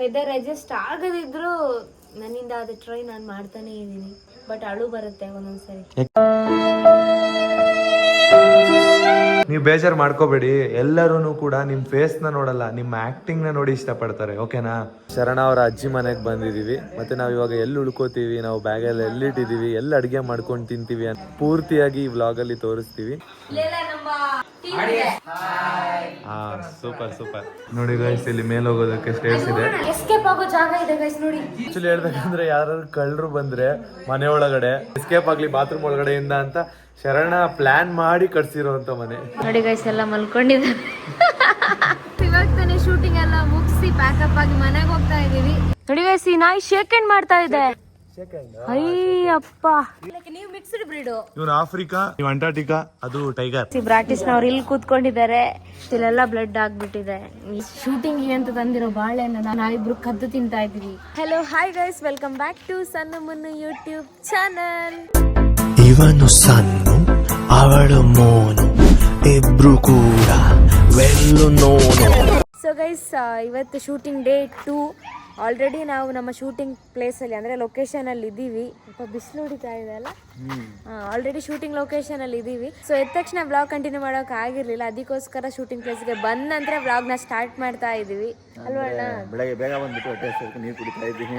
Weather adjust ಆಗದಿದ್ರು ನನ್ನಿಂದ ಅದು try ನಾನು ಮಾಡ್ತಾನೆ ಇದ್ದೀನಿ. ಬಟ್ ಅಳು ಬರುತ್ತೆ ಒಂದೊಂದ್ಸರಿ. ನೀವು ಬೇಜಾರು ಮಾಡ್ಕೋಬೇಡಿ, ಎಲ್ಲರೂ ಕೂಡ ನಿಮ್ಮ ಫೇಸ್ನ ನೋಡಲ್ಲ, ನಿಮ್ಮ ಆಕ್ಟಿಂಗ್ನ ನೋಡಿ ಇಷ್ಟಪಡ್ತಾರೆ. ಓಕೆನಾ? ಶರಣ ಅವರ ಅಜ್ಜಿ ಮನೆಗೆ ಬಂದಿದ್ದೀವಿ. ಮತ್ತೆ ನಾವು ಇವಾಗ ಎಲ್ಲಿ ಉಳ್ಕೋತೀವಿ, ನಾವು ಬ್ಯಾಗಲ್ಲಿ ಎಲ್ಲಿಟ್ಟಿದ್ದೀವಿ, ಎಲ್ಲಿ ಅಡುಗೆ ಮಾಡ್ಕೊಂಡು ತಿಂತೀವಿ ಅಂತ ಪೂರ್ತಿಯಾಗಿ ಈ ವ್ಲಾಗಲ್ಲಿ ತೋರಿಸ್ತೀವಿ. Super super. ನೋಡಿ ಗೈಸ್, ಇಲ್ಲಿ ಮೇಲೆ ಹೋಗೋದಕ್ಕೆ ಸ್ಟೇರ್ಸ್ ಇದೆ. ಎಸ್ಕೇಪ್ ಆಗೋ ಜಾಗ ಇದೆ ಗೈಸ್ ನೋಡಿ. ಆಕ್ಚುಲಿ ಹೇಳ್ಬೇಕಂದ್ರೆ ಯಾರು ಕಳ್ಳರು ಬಂದ್ರೆ ಮನೆ ಒಳಗಡೆ ಎಸ್ಕೇಪ್ ಆಗ್ಲಿ ಬಾತ್ರೂಮ್ ಒಳಗಡೆಯಿಂದ ಅಂತ ಶರಣ ಪ್ಲಾನ್ ಮಾಡಿ ಕಟ್ಸಿರೋಂತ ಮನೆ. ನೋಡಿ ಗೈಸ್, ಎಲ್ಲ ಮಲ್ಕೊಂಡಿದ್ದಾರೆ. ಇವಾಗ ತಾನೇ ಶೂಟಿಂಗ್ ಎಲ್ಲ ಮುಗಿಸಿ ಪ್ಯಾಕಪ್ ಆಗಿ ಮನೆಗೆ ಹೋಗ್ತಾ ಇದೀವಿ. ನೋಡಿ ಗೈಸ್, ಈ ನಾಯಿ ಶೇಕ್ ಹ್ಯಾಂಡ್ ಮಾಡ್ತಾ ಇದೆ. ಅಯ್ಯಪ್ಪ, ನೀವು ಮಿಕ್ಸ್ಡ್ ಬ್ರೀಡ್. ಇವ್ನು ಆಫ್ರಿಕಾ, ನೀವು ಅಂಟಾರ್ಟಿಕಾ, ಅದು ಟೈಗರ್. ಬ್ರಾಟಿಸ್ನವ್ರು ಇಲ್ಲಿ ಕೂತ್ಕೊಂಡಿದ್ದಾರೆ. ಇಲ್ಲೆಲ್ಲ ಬ್ಲಡ್ ಆಗ್ಬಿಟ್ಟಿದೆ. ಶೂಟಿಂಗ್ ಅಂತ ತಂದಿರೋ ಬಾಳೆಹಣ್ಣು ನಾವಿಬ್ರು ಕದ್ದು ತಿಂತಾ ಇದೀವಿ. Hello, hi guys, welcome back to Sanna Munnu YouTube channel. ಇವನು ಸಣ್ಣ, ಅವಳು ಮೋನು, ಇಬ್ರು ಕೂಡ ವೆಲ್ಲು ನೋನು. ಸೊ ಗೈಸ್, ಇವತ್ತು ಶೂಟಿಂಗ್ ಡೇ 2. ಆಲ್ರೆಡಿ ನಾವು ನಮ್ಮ ಶೂಟಿಂಗ್ ಪ್ಲೇಸಲ್ಲಿ ಅಂದರೆ ಲೊಕೇಶನಲ್ಲಿ ಇದ್ದೀವಿ. ಸ್ವಲ್ಪ ಬಿಸಿಲು ಹೊಡಿತಾ ಇದೆ ಅಲ್ಲ. ಆಲ್ರೆಡಿ ಶೂಟಿಂಗ್ ಲೊಕೇಶನಲ್ಲಿ ಇದ್ದೀವಿ. ಸೊ ಎದ್ದ ತಕ್ಷಣ ವ್ಲಾಗ್ ಕಂಟಿನ್ಯೂ ಮಾಡೋಕೆ ಆಗಿರಲಿಲ್ಲ. ಅದಕ್ಕೋಸ್ಕರ ಶೂಟಿಂಗ್ ಪ್ಲೇಸ್ಗೆ ಬಂದ ನಂತರ ವ್ಲಾಗ್ನ ಸ್ಟಾರ್ಟ್ ಮಾಡ್ತಾ ಇದ್ದೀವಿ ಅಲ್ವಾ ಅಣ್ಣ? ಬೆಳಗ್ಗೆ ಬೇಗ ಬಂದ್ಬಿಟ್ಟು ನೀರು ಕುಡಿತಾ ಇದ್ದೀನಿ.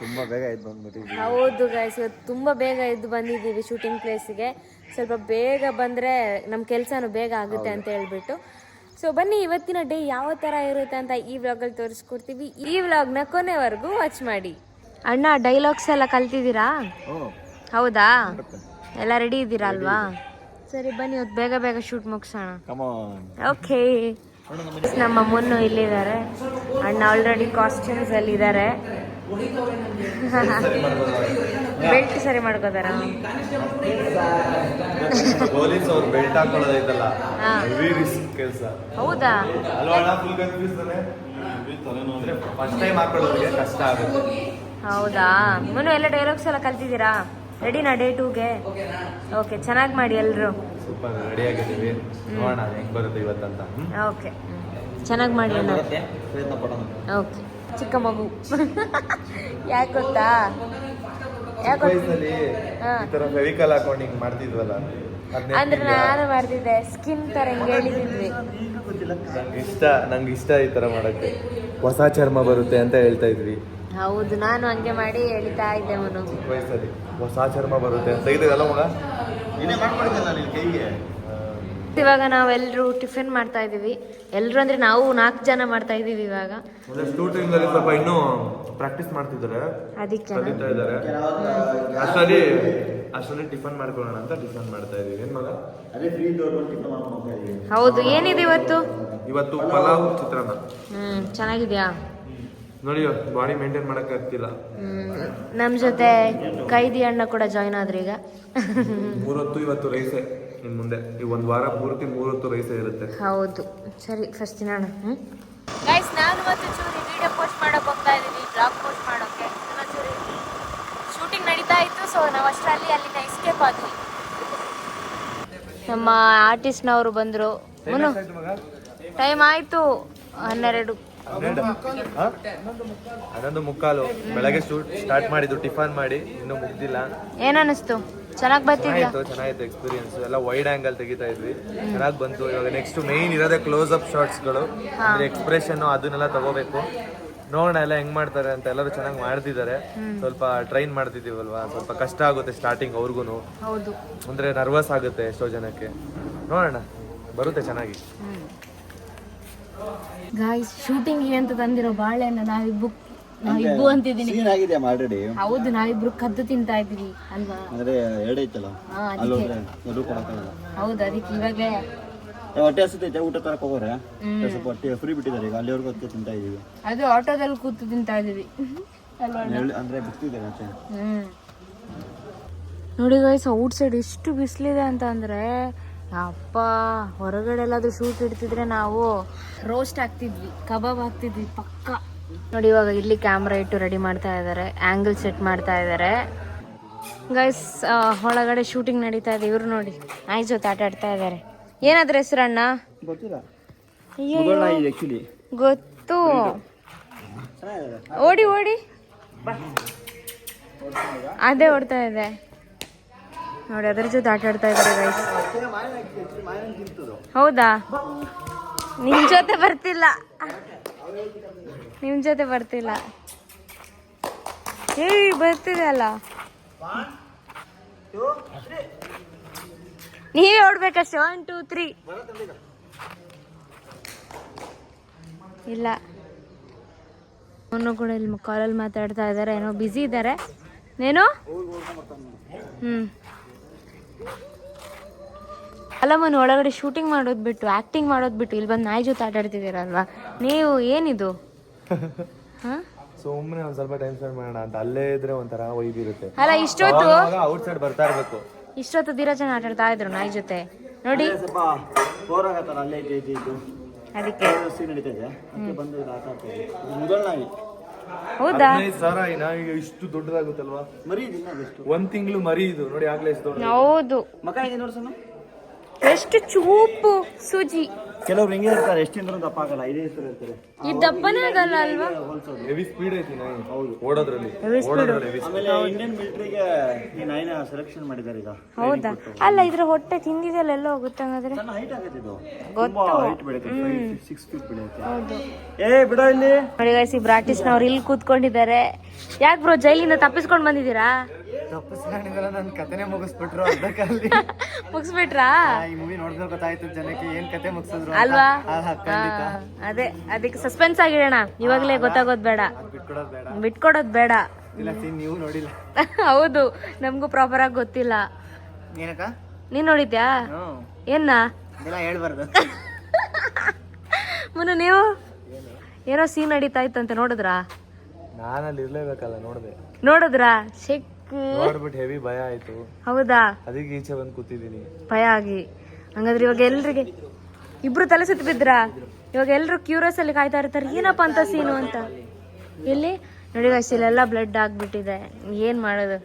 ತುಂಬ ಬೇಗ ಎದ್ದು ಬಂದ್ಬಿಟ್ಟಿದ್ದೀವಿ. ಹೌದು ಗೈಸ್, ಇವತ್ತು ತುಂಬ ಬೇಗ ಎದ್ದು ಬಂದಿದ್ದೀವಿ ಶೂಟಿಂಗ್ ಪ್ಲೇಸಿಗೆ. ಸ್ವಲ್ಪ ಬೇಗ ಬಂದರೆ ನಮ್ಮ ಕೆಲಸನೂ ಬೇಗ ಆಗುತ್ತೆ ಅಂತ ಹೇಳ್ಬಿಟ್ಟು. ಸೊ ಬನ್ನಿ, ಇವತ್ತಿನ ಡೇ ಯಾವ ಥರ ಇರುತ್ತೆ ಅಂತ ಈ ವ್ಲಾಗಲ್ಲಿ ತೋರಿಸ್ಕೊಡ್ತೀವಿ. ಈ ವ್ಲಾಗ್ನ ಕೊನೆವರೆಗೂ ವಾಚ್ ಮಾಡಿ. ಅಣ್ಣ, ಡೈಲಾಗ್ಸ್ ಎಲ್ಲ ಕಲ್ತಿದ್ದೀರಾ? ಹೌದಾ? ಎಲ್ಲ ರೆಡಿ ಇದ್ದೀರಾ ಅಲ್ವಾ? ಸರಿ ಬನ್ನಿ, ಇವತ್ತು ಬೇಗ ಬೇಗ ಶೂಟ್ ಮುಗಿಸೋಣ. ಓಕೆ. ನಮ್ಮ ಮುನ್ನು ಇಲ್ಲಿದ್ದಾರೆ. ಅಣ್ಣ ಆಲ್ರೆಡಿ ಕಾಸ್ಟ್ಯೂಮ್ಸ್ ಅಲ್ಲಿ ಇದ್ದಾರೆ. ಬೆಲ್ಟ್ ಸರಿ ಮಾಡ್ಕೋತಾರ. ಪೊಲೀಸ್ ಅವ್ರು ಬೆಲ್ಟ್ ಹಾಕೊಳ್ಳೋದೈತಲ್ಲ, ಹೆವಿ ರಿಸ್ಕ್ ಕೆಲಸ. ಹೌದಾ? ಅಲ್ವಾ? ಫುಲ್ ಕನ್ಫ್ಯೂಸ್ ತಾನೆ. ಫಸ್ಟ್ ಟೈಮ್ ಹಾಕೊಳ್ಳೋರಿಗೆ ಕಷ್ಟ ಆಗುತ್ತೆ. ಹೌದಾ? ಮುನ್ನು, ಎಲ್ಲ ಡೈಲಾಗ್ಸ್ ಎಲ್ಲ ಕಲ್ತಿದ್ದೀರಾ? ರೆಡಿನಾ ಡೇ 2ಗೆ? ಓಕೆ, ಚೆನ್ನಾಗಿ ಮಾಡಿ ಎಲ್ಲರೂ. ಸೂಪರ್, ರೆಡಿ ಆಗಿದ್ದೀವಿ. ನೋಡೋಣ ಹೆಂಗ್ ಬರುತ್ತೆ ಇವತ್ತಂತ. ಓಕೆ, ಚೆನ್ನಾಗಿ ಮಾಡಿ ಅಣ್ಣ. ಓಕೆ, ಚಿಕ್ಕ ಮಗು. ಯಾಕೆ ಗೊತ್ತಾ? ವಯಸ್ಸಲ್ಲಿ ಈ ತರ ಫೆವಿಕಲ್ ಹಾಕೊಂಡು ಹಿಂಗ್ ಮಾಡ್ತಿದ್ವಲ್ಲ, ಅಂದ್ರೆ ನಾನು ಮಾಡ್ತಿದ್ದೆ. ಸ್ಕಿನ್ ತರ ಹಿಂಗೆ ಹೇಳಿದ್ವಿ. ನಂಗೆ ಇಷ್ಟ ಈ ತರ ಮಾಡಕ್ಕೆ. ಹೊಸ ಚರ್ಮ ಬರುತ್ತೆ ಅಂತ ಹೇಳ್ತಾ ಇದ್ವಿ. ಹೌದು, ನಾನು ಹಂಗೆ ಮಾಡಿ ಹೇಳ್ತಾ ಇದ್ದೆ. ಅವನು ವಯಸ್ಸಲ್ಲಿ ಹೊಸ ಚರ್ಮ ಬರುತ್ತೆ ಅಂತ ಇದೆಯಲ್ಲ ಮಗ. ಇವಾಗ ನಾವೆಲ್ಲರೂ ಟಿಫಿನ್ ಮಾಡ್ತಾ ಇದೀವಿ. ಎಲ್ಲರೂ ಅಂದ್ರೆ ನಾವು 4 ಜನ ಮಾಡ್ತಾ ಇದೀವಿ ಇವಾಗ. ಶೂಟಿಂಗ್ ಅಲ್ಲಿ ಸ್ವಲ್ಪ ಇನ್ನೂ ಪ್ರಾಕ್ಟೀಸ್ ಮಾಡ್ತಿದ್ದಾರೆ, ಅದಕ್ಕೆ ಕಲಿತಾ ಇದ್ದಾರೆ. ಅಷ್ಟರಲ್ಲಿ ಟಿಫನ್ ಮಾಡ್ಕೊಳ್ಳೋಣ ಅಂತ ಟಿಫನ್ ಮಾಡ್ತಾ ಇದೀವಿ. ಏನ್ ಮಗ? ಹೌದು. ಏನಿದೆ ಇವತ್ತು? ಇವತ್ತು ಪಲಾವ್, ಚಿತ್ರಾನ್ನ. ಚೆನ್ನಾಗಿದ್ಯಾ? ನೋಡಿ, ಬಾಡಿ ಮೇಂಟೈನ್ ಮಾಡಕ್ ಆಗ್ತಿಲ್ಲ. ನಮ್ ಜೊತೆ ಕೈದಿ ಅಣ್ಣ ಕೂಡ ಜಾಯ್ನ್ ಆದ್ರಿ ಈಗ. 3 ಹೊತ್ತು ಇವತ್ತು ರೈಸೆ. ಇನ್ ಮುಂದೆ ಈ 1 ವಾರ ಪೂರ್ತಿ 3 ಹೊತ್ತು ರೈಸೆ ಇರುತ್ತೆ. ಹೌದು. ಸರಿ, ಫಸ್ಟ್ ತಿನ್ನೋಣ. ಗೈಸ್, ನಾನು ಇವತ್ತು ಚೂರಿ ವಿಡಿಯೋ ಪೋಸ್ಟ್ ಮಾಡಕ್ ಹೋಗ್ತಾ ಇದೀವಿ, ಬ್ಲಾಗ್ ಪೋಸ್ಟ್ ಮಾಡೋಕೆ. ಚೂರಿ ಶೂಟಿಂಗ್ ನಡೀತಾ ಇತ್ತು. ಸೊ ನಾವು ಅಷ್ಟರಲ್ಲಿ ಅಲ್ಲಿಂದ ಎಸ್ಕೇಪ್ ಆದ್ವಿ. ನಮ್ಮ ಆರ್ಟಿಸ್ಟ್ನವರು ಬಂದ್ರು. ಮುನು, ಟೈಮ್ ಆಯ್ತು 12. 11:15. ಬೆಳಗ್ಗೆ ಸ್ಟಾರ್ಟ್ ಮಾಡಿದ್ದು, ಟಿಫನ್ ಮಾಡಿ ಇನ್ನೂ ಮುಗ್ದಿಲ್ಲ. ಏನನ್ನಿಸ್ತು? ಚೆನ್ನಾಗಿ ಬರ್ತಿದ್ಯಾ? ಚೆನ್ನಾಗಿತ್ತು ಎಕ್ಸ್ಪೀರಿಯನ್ಸ್. ಎಲ್ಲ ವೈಡ್ ಆಂಗಲ್ ತೆಗಿತಾ ಇದ್ವಿ, ಚೆನ್ನಾಗಿ ಬಂತು. ಇವಾಗ ನೆಕ್ಸ್ಟ್ ಮೇನ್ ಇರೋದೇ ಕ್ಲೋಸ್ ಅಪ್ ಶಾರ್ಟ್ಸ್ಗಳು, ಅಂದ್ರೆ ಎಕ್ಸ್ಪ್ರೆಷನ್ ಅದನ್ನೆಲ್ಲ ತಗೋಬೇಕು. ನೋಡೋಣ ಎಲ್ಲ ಹೆಂಗ್ ಮಾಡ್ತಾರೆ ಅಂತ. ಎಲ್ಲರೂ ಚೆನ್ನಾಗಿ ಮಾಡ್ತಿದ್ದಾರೆ. ಸ್ವಲ್ಪ ಟ್ರೈನ್ ಮಾಡ್ತಿದೀವಲ್ವಾ, ಸ್ವಲ್ಪ ಕಷ್ಟ ಆಗುತ್ತೆ ಸ್ಟಾರ್ಟಿಂಗ್ ಅವ್ರಿಗೂ. ಹೌದು, ಅಂದ್ರೆ ನರ್ವಸ್ ಆಗುತ್ತೆ ಎಷ್ಟೋ ಜನಕ್ಕೆ. ನೋಡೋಣ, ಬರುತ್ತೆ ಚೆನ್ನಾಗಿ. ಗಾಯ್ಸ್, ಶೂಟಿಂಗ್ ಅಂತ ತಂದಿರೋ ಬಾಳೆಹಣ್ಣು ನಾವಿಬ್ಬರು ಅಂತಿದ್ದೀನಿ. ಆಲ್ರೆಡಿ ಹೌದು, ನಾವಿಬ್ರು ಕದ್ದು ತಿಂತಾ ಇದೀವಿ ಅಲ್ವಾ? ಅಂದ್ರೆ ಎರಡೈತಲ್ಲ, ಹೌದು. ಅದಕ್ಕೆ ಇವಾಗಲೇ ಹೊಟ್ಟೆ ಹಸುತ್ತೈತೆ, ಊಟ ತರಕ್ ಹೋಗೋರೆ. ಸ್ವಲ್ಪ ಹೊಟ್ಟೆ ಫ್ರೀ ಬಿಟ್ಟಿದ್ದಾರೆ ಈಗ, ಅಲ್ಲಿವರೆಗೂ ಹೊತ್ತು ತಿಂತಾ ಇದೀವಿ. ಅದು ಆಟೋದಲ್ಲಿ ಕೂತು ತಿಂತಾ ಇದೀವಿ ಅಂದ್ರೆ ಬಿಸ್ತಿದ್ದಾರೆ ಆಚೆ. ನೋಡಿ ಗೈಸ್, ಔಟ್ ಸೈಡ್ ಎಷ್ಟು ಬಿಸಿಲಿದೆ ಅಂತ ಅಂದ್ರೆ, ಅಪ್ಪ, ಹೊರಗಡೆ ಎಲ್ಲಾದ್ರೂ ಶೂಟ್ ಇಡ್ತಿದ್ರೆ ನಾವು ರೋಸ್ಟ್ ಆಗ್ತಿದ್ವಿ, ಕಬಾಬ್ ಆಗ್ತಿದ್ವಿ ಪಕ್ಕ. ನೋಡಿ, ಇವಾಗ ಇಲ್ಲಿ ಕ್ಯಾಮ್ರಾ ಇಟ್ಟು ರೆಡಿ ಮಾಡ್ತಾ ಇದ್ದಾರೆ, ಆಂಗಲ್ ಸೆಟ್ ಮಾಡ್ತಾ ಇದ್ದಾರೆ. ಗೈಸ್, ಒಳಗಡೆ ಶೂಟಿಂಗ್ ನಡೀತಾ ಇದೆ. ಇವ್ರು ನೋಡಿ ನಾಯಿ ಜೊತೆ ಆಟ ಆಡ್ತಾ ಇದ್ದಾರೆ. ಏನಾದ್ರ ಹೆಸರಣ್ಣ? ಗೊತ್ತಿಲ್ಲ. ಗೊತ್ತು. ಓಡಿ ಓಡಿ ಅದೇ ಓಡ್ತಾ ಇದೆ ನೋಡಿ, ಅದ್ರ ಜೊತೆ ಆಟ ಆಡ್ತಾ ಇದ್ದಾರೆ ಗೈಸ್. ಹೌದಾ? ನಿಮ್ ಜೊತೆ ಬರ್ತಿಲ್ಲ, ನಿಮ್ ಜೊತೆ ಬರ್ತಿಲ್ಲ. ಬರ್ತಿದೆ ಅಲ್ಲ, ನೀವೇ ಓಡ್ಬೇಕಷ್ಟೇ. 1 2 3 ಇಲ್ಲ. ಅವನು ಕೂಡ ಇಲ್ಲಿ ಕಾಲಲ್ಲಿ ಮಾತಾಡ್ತಾ ಇದ್ದಾರೆ, ಏನೋ ಬ್ಯುಸಿ ಇದ್ದಾರೆ. ಏನು ಅಲ್ಲ ಮನು, ಒಳಗಡೆ ಶೂಟಿಂಗ್ ಮಾಡೋದು ಬಿಟ್ಟು ಆಕ್ಟಿಂಗ್ ಮಾಡೋದು ಬಿಟ್ಟು ಇಲ್ಲಿ ಬಂದು ನಾಯಿ ಜೊತೆ ಆಟ ಆಡ್ತಿದ್ದೀರಲ್ವಾ ನೀವು? ಏನಿದು? ಸುಮ್ಮನೆ ಒಂದ್ ಸ್ವಲ್ಪ ಟೈಮ್ ಸ್ಪೆಂಡ್ ಮಾಡೋಣ ಅಂತ. ಅಲ್ಲೇ ಇದ್ರೆ ಒಂಥರ ವೈಬ್ ಇರುತ್ತೆ. ಅಲ್ಲ ಇಷ್ಟೊತ್ತು ಔಟ್ ಸೈಡ್ ಬರ್ತಾ ಇರ್ಬೇಕು. ಇಷ್ಟೊತ್ತು ಧೀರಜನ ಆಟ ಆಡ್ತಾ ಇದ್ರು ನಾಯಿ ಜೊತೆ ನೋಡಿ. ಸ್ವಲ್ಪ ಬೋರ್ ಆಗತ್ತಲ್ಲ ಅಲ್ಲೇ ಇದ್ದು ಅದಕ್ಕೆ ಸೀನ್ ನಡೀತಿದೆ, ಅದಕ್ಕೆ ಬಂದು ಇಲ್ಲಿ ಆಟ ಆಡ್ತಾ ಇದ್ದೆ. ಇದು ಮೊದಲ ನಾಯಿ. ಹೌದಾ? 15 ಸಾವಿರ ಈ ನಾಯಿಗೆ ಇಷ್ಟು ದೊಡ್ಡದಾಗುತ್ತಲ್ವಾ? ಮರಿ ಇದಿಲ್ಲ ಬೆಸ್ಟ್. 1 ತಿಂಗಳು ಮರಿ ಇದು ನೋಡಿ, ಆಗ್ಲೇ ಎಷ್ಟು ದೊಡ್ಡ. ಹೌದು, ಮಕ ಇದೆ ನೋಡ್ಸಣ. ಎಷ್ಟು ಚೂಪು ಸೂಜಿ. ಕೆಲವ್ರು ಹಿಂಗೆ ಇರ್ತಾರೆ, ಎಷ್ಟಿಂದ್ರೂ ದಪ್ಪ ಆಗಲ್ಲ, ಇದೇ ಹೆಸರು ಇರ್ತಾರೆ. ಈ ದಪ್ಪನೇ ಆಗಲ್ಲ ಅಲ್ವಾ? ಹೆವಿ ಸ್ಪೀಡ್ ಐತಿ ನಾಯಿ. ಹೌದು, ಓಡೋದ್ರಲ್ಲಿ. ಆಮೇಲೆ ಇಂಡಿಯನ್ ಮಿಲಿಟರಿಗೆ ಈ ನಾಯಿನ ಸೆಲೆಕ್ಷನ್ ಮಾಡಿದ್ದಾರೆ ಈಗ. ಹೌದಾ? ಅಲ್ಲ ಇದ್ರ ಹೊಟ್ಟೆ ತಿಂದಿದೆಲ್ಲ ಎಲ್ಲ ಹೋಗುತ್ತೆ ಹಂಗಾದ್ರೆ. ಸಣ್ಣ ಹೈಟ್ ಆಗತ್ತೆ ಇದು, ಗೊತ್ತು. ತುಂಬಾ ಹೈಟ್ ಬೆಳೆಯುತ್ತೆ, 6 ಫೀಟ್ ಬೆಳೆಯುತ್ತೆ. ಹೌದು. ಬಿಡೋ ಇಲ್ಲಿ ನೋಡಿ ಗೈಸ್, ಈ ಬ್ರಾಟಿಸ್ನವ್ರು ಇಲ್ಲಿ ಕೂತ್ಕೊಂಡಿದ್ದಾರೆ. ಯಾಕೆ ಬ್ರೋ, ಜೈಲಿಂದ ತಪ್ಪಿಸ್ಕೊಂಡು ಬಂದಿದ್ದೀರಾ? ತಪ್ಪಿಸ್ಕೊಂಡಿದ್ದಲ್ಲ, ನನ್ನ ಕಥೆನೇ ಮುಗಿಸ್ಬಿಟ್ರು ಅರ್ಧಕ್ಕಲ್ಲಿ. ಮುಗಿಸ್ಬಿಟ್ರಾ? ಈ ಮೂವಿ ನೋಡಿದ್ರೆ ಗೊತ್ತಾಯ್ತು ಜನಕ್ಕೆ ಏನ್ ಕತೆ ಮುಗಿಸಿದ್ರು ಅಲ್ವಾ? ಅದೇ, ಅದಕ್ಕೆ ಸಸ್ಪೆನ್ಸ್ ಆಗಿಡೋಣ. ಇವಾಗಲೇ ಗೊತ್ತಾಗೋದ್ ಬೇಡ, ಬಿಟ್ಕೊಡೋದು ಬೇಡ. ಬಿಟ್ಕೊಡೋದ್ ಬೇಡ. ಇಲ್ಲ ಸೀನ್ ನೀವು ನೋಡಿಲ್ಲ. ಹೌದು, ನಮಗೂ ಪ್ರಾಪರ್ ಆಗಿ ಗೊತ್ತಿಲ್ಲ. ಏನಕ್ಕ ನೀನ್ ನೋಡಿದ್ಯಾ? ಏನ್ನ ಇದೆಲ್ಲ ಹೇಳ್ಬಾರ್ದು. ಮುನ್ನು, ನೀವು ಏನೋ ಸೀನ್ ನಡೀತಾ ಇತ್ತಂತೆ, ನೋಡಿದ್ರಾ? ನಾನಲ್ಲಿ ಇರ್ಲೇಬೇಕಲ್ಲ, ನೋಡಿದ್ರಾ? ಶೆಕ್ ನೋಡ್ಬಿಟ್ಟು ಹೆವಿ ಭಯ ಆಯ್ತು. ಹೌದಾ? ಅದಕ್ಕೆ ಈಚೆ ಬಂದು ಕೂತಿದ್ದೀನಿ ಭಯ ಆಗಿ. ಹಂಗಾದ್ರೆ ಇವಾಗ ಎಲ್ರಿಗೆ ಇಬ್ರು ತಲೆ ಸುತ್ತಿ ಬಿದ್ರಾ? ಇವಾಗ ಎಲ್ರು ಕ್ಯೂರಿಯಸ್ ಅಲ್ಲಿ ಕಾಯ್ತಾ ಇರ್ತಾರೆ, ಏನಪ್ಪ ಅಂತ ಸೀನು ಅಂತ. ಎಲ್ಲಿ ನೋಡಿ guys, ಇಲ್ಲೆಲ್ಲ ಬ್ಲಡ್ ಆಗ್ಬಿಟ್ಟಿದೆ. ಏನ್ ಮಾಡೋದು?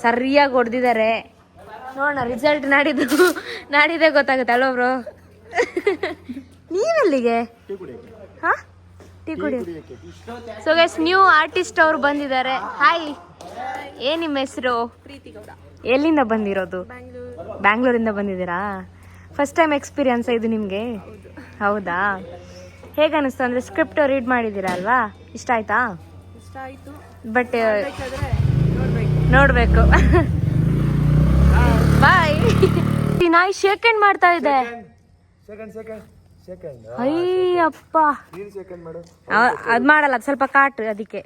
ಸರಿಯಾಗಿ ಹೊಡೆದಿದ್ದಾರೆ. ನೋಡೋಣ ರಿಸಲ್ಟ್ ನಾಡಿದ್ದೆ ಗೊತ್ತಾಗುತ್ತೆ ಅಲ್ವಾ ಬ್ರೋ? ನೀವೆಲ್ಲಿಗೆ? ಹಾ, ಟೀ ಕುಡಿ. ಸೊ ಗೈಸ್, ನ್ಯೂ ಆರ್ಟಿಸ್ಟ್ ಅವ್ರು ಬಂದಿದ್ದಾರೆ. ಹಾಯ್, ಏನ್ ನಿಮ್ಮ ಹೆಸರು? ಎಲ್ಲಿಂದ ಬಂದಿರೋದು? ಬ್ಯಾಂಗ್ಳೂರಿಂದ ಬಂದಿದ್ದೀರಾ? ಫಸ್ಟ್ ಟೈಮ್ ಎಕ್ಸ್ಪೀರಿಯನ್ಸ್ ಇದು ನಿಮಗೆ? ಹೌದಾ? ಹೇಗೆ ಅನಿಸ್ತು? ಅಂದರೆ ಸ್ಕ್ರಿಪ್ಟ್ ರೀಡ್ ಮಾಡಿದ್ದೀರಾ ಅಲ್ವಾ? ಇಷ್ಟ ಆಯ್ತಾ? ಬಟ್ ನೋಡಬೇಕು. ಬಾಯ್. ಈ ನಾಯಿ ಶೇಕೆಂಡ್ ಮಾಡ್ತಾ ಇದೆ. ಅಯ್ಯಪ್ಪ, ಅದ್ ಮಾಡಲ್ಲ, ಅದ್ ಸ್ವಲ್ಪ ಕಾಟು, ಅದಕ್ಕೆ.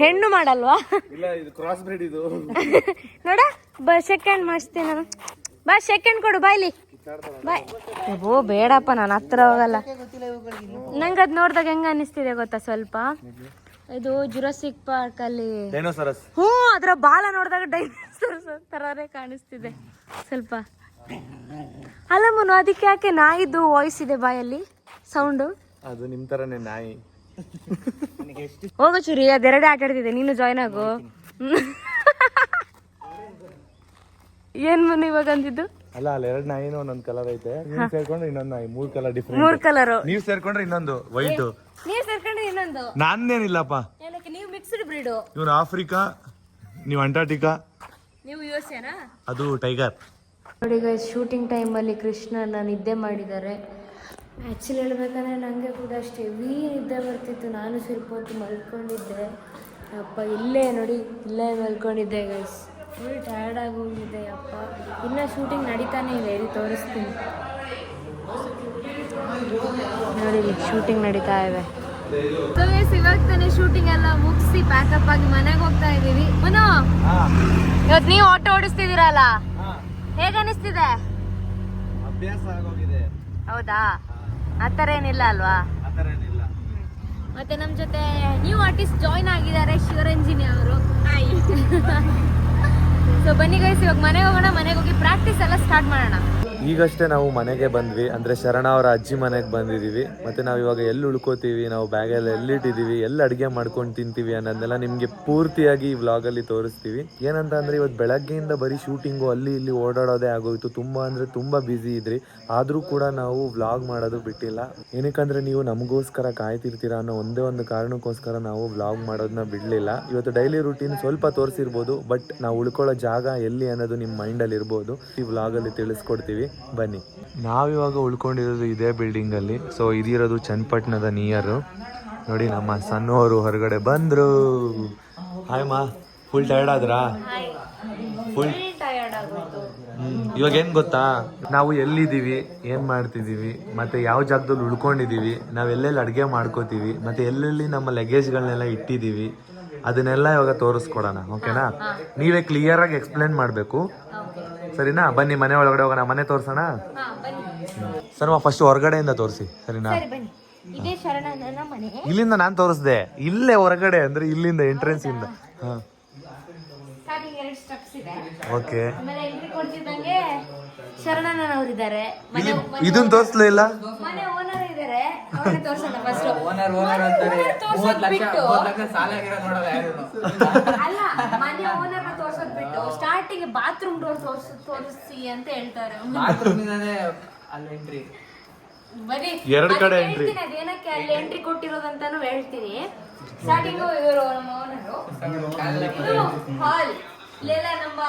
ಹೆಣ್ಣು ಮಾಡಲ್ವಾ? ಇಲ್ಲ, ಇದು ಕ್ರಾಸ್ ಬ್ರೀಡ್ ಇದು. ನೋಡ, ಸೆಕೆಂಡ್ ಮಾಡಿಸ್ತೀನಿ ನಾನು. ಬಾ, ಸೆಕೆಂಡ್ ಕೊಡು, ಬಾಯ್ಲಿ. ಬಾಯ್. ಓ ಬೇಡಪ್ಪ, ನಾನು ಹತ್ರ ಹೋಗಲ್ಲ. ನಂಗೆ ಅದ್ ನೋಡ್ದಾಗ ಹೆಂಗ ಅನಿಸ್ತಿದೆ ಗೊತ್ತಾ? ಸ್ವಲ್ಪ ಇದು ಜುರಾಸಿಕ್ ಪಾರ್ಕ್ ಅಲ್ಲಿ ಡೈನೋಸರಸ್. ಅದ್ರ ಬಾಲ ನೋಡಿದಾಗ ಡೈನೋಸರಸ್ ತರನೇ ಕಾಣಿಸ್ತಿದೆ ಸ್ವಲ್ಪ. ಅಲ್ಲ ಮುನು, ಅದಕ್ಕೆ ಯಾಕೆ ನಾಯಿದು ವಾಯ್ಸ್ ಇದೆ ಬಾಯಲ್ಲಿ, ಸೌಂಡು? ಅದು ನಿಮ್ ತರನೇ ನಾಯಿ. ಹೋಗು ಚುರಿ, ಅದೆರಡೇ ಆಟ ಆಡ್ತಿದೆ, ನೀನು ಜಾಯ್ನ್ ಆಗು. ಏನ್ ಮುನು ಇವಾಗ ಅಂದಿದ್ದು? ಅಲ್ಲ, ಅಲ್ಲಿ 2 ನಾಯಿನೂ ಒಂದೊಂದ್ ಕಲರ್ ಐತೆ. ನೀವ್ ಸೇರ್ಕೊಂಡ್ರೆ ಇನ್ನೊಂದ್ ನಾಯಿ, 3 ಕಲರ್ ಡಿಫ್ರೆಂಟ್. 3 ಕಲರ್. ನೀವ್ ಸೇರ್ಕೊಂಡ್ರೆ ಇನ್ನೊಂದು ವೈಟ್. ನೀವ್ ಸೇರ್ಕೊಂಡ್ರೆ ಇನ್ನೊಂದು. ನಾನೇನಿಲ್ಲಪ್ಪ, ನೀವು ಮಿಕ್ಸ್ಡ್ ಬ್ರೀಡು. ಇವ್ನು ಆಫ್ರಿಕಾ, ನೀವು ಅಂಟಾರ್ಟಿಕಾ, ನೀವು ಯುಎಸ್ಎನಾ? ಅದು ಟೈಗರ್. ನೋಡಿ ಗೈಸ್, ಶೂಟಿಂಗ್ ಟೈಮಲ್ಲಿ ಕೃಷ್ಣನ ನಿದ್ದೆ ಮಾಡಿದ್ದಾರೆ. ಆ್ಯಕ್ಚುಲಿ ಹೇಳ್ಬೇಕಂದ್ರೆ ನನಗೆ ಕೂಡ ಅಷ್ಟೇ ಹೆವಿ ನಿದ್ದೆ ಬರ್ತಿತ್ತು. ನಾನು ಸ್ವಲ್ಪ ಹೊತ್ತು ಮಲ್ಕೊಂಡಿದ್ದೆ. ಅಪ್ಪ ಇಲ್ಲೇ ನೋಡಿ, ಇಲ್ಲೇ ಮಲ್ಕೊಂಡಿದ್ದೆ ಗೈಸ್. ಫುಲ್ ಟಯರ್ಡ್ ಆಗೋಗಿದೆ ಅಪ್ಪ. ಇನ್ನೂ ಶೂಟಿಂಗ್ ನಡೀತಾನೆ ಇದೆ, ಇಲ್ಲಿ ತೋರಿಸ್ತೀನಿ ನೋಡಿ. ಶೂಟಿಂಗ್ ನಡೀತಾ ಇದೆ. ಸೊ ಗೈಸ್, ಇವಾಗ ತಾನೇ ಶೂಟಿಂಗ್ ಎಲ್ಲ ಮುಗಿಸಿ ಪ್ಯಾಕಪ್ ಆಗಿ ಮನೆಗೆ ಹೋಗ್ತಾ ಇದ್ದೀವಿ. ಮನು, ಇವತ್ತು ನೀವು ಆಟೋ ಓಡಿಸ್ತಿದ್ದೀರಲ್ಲ, ಹೇಗೆ ಅನಿಸ್ತಿದೆ? ಅಭ್ಯಾಸ ಆಗೋಗಿದೆ. ಹೌದಾ? ಆ ಥರ ಏನಿಲ್ಲ ಅಲ್ವಾ? ಮತ್ತೆ ನಮ್ಮ ಜೊತೆ ನ್ಯೂ ಆರ್ಟಿಸ್ಟ್ ಜಾಯ್ನ್ ಆಗಿದ್ದಾರೆ, ಶಿವರಂಜಿನಿ ಅವರು. ಸೊ ಬನ್ನಿ ಗೈಸ್, ಇವಾಗ ಮನೆಗೆ ಹೋಗೋಣ. ಮನೆಗೆ ಹೋಗಿ ಪ್ರಾಕ್ಟೀಸ್ ಎಲ್ಲ ಸ್ಟಾರ್ಟ್ ಮಾಡೋಣ. ಈಗಷ್ಟೇ ನಾವು ಮನೆಗೆ ಬಂದ್ವಿ, ಅಂದರೆ ಶರಣ ಅವರ ಅಜ್ಜಿ ಮನೆಗೆ ಬಂದಿದ್ದೀವಿ. ಮತ್ತು ನಾವು ಇವಾಗ ಎಲ್ಲಿ ಉಳ್ಕೋತೀವಿ, ನಾವು ಬ್ಯಾಗೆಲ್ಲ ಎಲ್ಲಿಟ್ಟಿದ್ದೀವಿ, ಎಲ್ಲಿ ಅಡುಗೆ ಮಾಡ್ಕೊಂಡು ತಿಂತೀವಿ ಅನ್ನೋದನ್ನೆಲ್ಲ ನಿಮಗೆ ಪೂರ್ತಿಯಾಗಿ ಈ ವ್ಲಾಗಲ್ಲಿ ತೋರಿಸ್ತೀವಿ. ಏನಂತ ಅಂದರೆ ಇವತ್ತು ಬೆಳಗ್ಗೆಯಿಂದ ಬರೀ ಶೂಟಿಂಗು ಅಲ್ಲಿ ಇಲ್ಲಿ ಓಡಾಡೋದೇ ಆಗೋಯಿತು. ತುಂಬ ಅಂದರೆ ತುಂಬ ಬ್ಯುಸಿ ಇದ್ರಿ. ಆದರೂ ಕೂಡ ನಾವು ವ್ಲಾಗ್ ಮಾಡೋದು ಬಿಟ್ಟಿಲ್ಲ. ಏನಕ್ಕಂದರೆ ನೀವು ನಮಗೋಸ್ಕರ ಕಾಯ್ತಿರ್ತೀರ ಅನ್ನೋ ಒಂದೇ ಒಂದು ಕಾರಣಕ್ಕೋಸ್ಕರ ನಾವು ವ್ಲಾಗ್ ಮಾಡೋದನ್ನ ಬಿಡಲಿಲ್ಲ. ಇವತ್ತು ಡೈಲಿ ರೂಟೀನ್ ಸ್ವಲ್ಪ ತೋರಿಸಿರ್ಬೋದು, ಬಟ್ ನಾವು ಉಳ್ಕೊಳ್ಳೋ ಜಾಗ ಎಲ್ಲಿ ಅನ್ನೋದು ನಿಮ್ಮ ಮೈಂಡಲ್ಲಿ ಇರ್ಬೋದು. ಈ ವ್ಲಾಗಲ್ಲಿ ತಿಳಿಸ್ಕೊಡ್ತೀವಿ, ಬನ್ನಿ. ನಾವಿವಾಗ ಉಳ್ಕೊಂಡಿರೋದು ಇದೇ ಬಿಲ್ಡಿಂಗಲ್ಲಿ. So ಇದಿರೋದು ಚನ್ನಪಟ್ಟಣದ near. ನೋಡಿ ನಮ್ಮ ಸಣ್ಣವರು ಹೊರಗಡೆ ಬಂದರು. ಹಾಯ್ ಮಾ, ಫುಲ್ ಟಯರ್ಡ್ ಆದ್ರಾ? ಫುಲ್ ಟಯರ್ಡ್ ಆಗೋಯ್ತು. ಇವಾಗ ಏನು ಗೊತ್ತಾ, ನಾವು ಎಲ್ಲಿದ್ದೀವಿ, ಏನು ಮಾಡ್ತಿದ್ದೀವಿ, ಮತ್ತು ಯಾವ ಜಾಗದಲ್ಲಿ ಉಳ್ಕೊಂಡಿದ್ದೀವಿ, ನಾವು ಎಲ್ಲೆಲ್ಲಿ ಅಡುಗೆ ಮಾಡ್ಕೋತೀವಿ, ಮತ್ತು ಎಲ್ಲೆಲ್ಲಿ ನಮ್ಮ ಲಗೇಜ್ಗಳನ್ನೆಲ್ಲ ಇಟ್ಟಿದ್ದೀವಿ, ಅದನ್ನೆಲ್ಲ ಇವಾಗ ತೋರಿಸ್ಕೊಡೋಣ. ಓಕೆನಾ? ನೀವೇ ಕ್ಲಿಯರಾಗಿ ಎಕ್ಸ್ಪ್ಲೇನ್ ಮಾಡಬೇಕು, ಸರಿನಾ? ಬನ್ನಿ ಮನೆ ಒಳಗಡೆ ಹೋಗೋಣ. ಮನೆ ತೋರಿಸೋಣ. ಸರ್ ಫಸ್ಟ್ ಹೊರಗಡೆಯಿಂದ ತೋರಿಸಿ, ಸರಿನಾ? ಇದೇ ಶರಣನ ಮನೆ. ಇಲ್ಲಿಂದ ನಾನು ತೋರಿಸ್ದೆ, ಇಲ್ಲೇ ಹೊರಗಡೆ ಅಂದ್ರೆ ಇಲ್ಲಿಂದ ಎಂಟ್ರೆನ್ಸ್ ಇಂದ. ಹಾ, ಸ್ಟಾರ್ಟಿಂಗ್ 2 ಸ್ಟೆಪ್ಸ್ ಇದೆ. ಓಕೆ. ಆಮೇಲೆ ಎಂಟ್ರಿ ಕೊಡ್ತಿದ್ದಂಗೆ ಶರಣನವರಿದ್ದಾರೆ. ಇದನ್ನ ತೋರಿಸ್ಲೇ ಇಲ್ಲ. ಮನೆ ಓನರ್ ಇದ್ದಾರೆ, ಅವ್ರನ್ನ ತೋರ್ಸೋಣ ಫಸ್ಟ್. ಓನರ್ ಅಂತಾರೆ 30 ಲಕ್ಷ ಸಾಲ ಆಗಿರೋ ನೋಡಲ್ಲ ಯಾರು. ಅಲ್ಲ, ಮನೆ ಓನರ್ ತೋರ್ಸೋದ್ ಬಿಟ್ಟು ಸ್ಟಾರ್ಟಿಂಗ್ ಬಾತ್ರೂಮ್ ಡೋರ್ ತೋರಿಸಿ ಅಂತ ಹೇಳ್ತಾರೆ. ಬಾತ್ರೂಮ್ ಇಂದಾನೆ ಅಲ್ಲಿ ಎಂಟ್ರಿ. ಬರೀ ಎರಡು ಕಡೆ ಎಂಟ್ರಿ. ಅದೇನಕ್ಕೆ ಅಲ್ಲಿ ಎಂಟ್ರಿ ಕೊಟ್ಟಿರೋದಂತಾನು ಹೇಳ್ತೀನಿ. ಸ್ಟಾರ್ಟಿಂಗ್ ಇವರು ನಮ್ಮ ಓನರು. ಇದು ಹಾಲ್. ಇಲ್ಲೆಲ್ಲ ನಮ್ಮ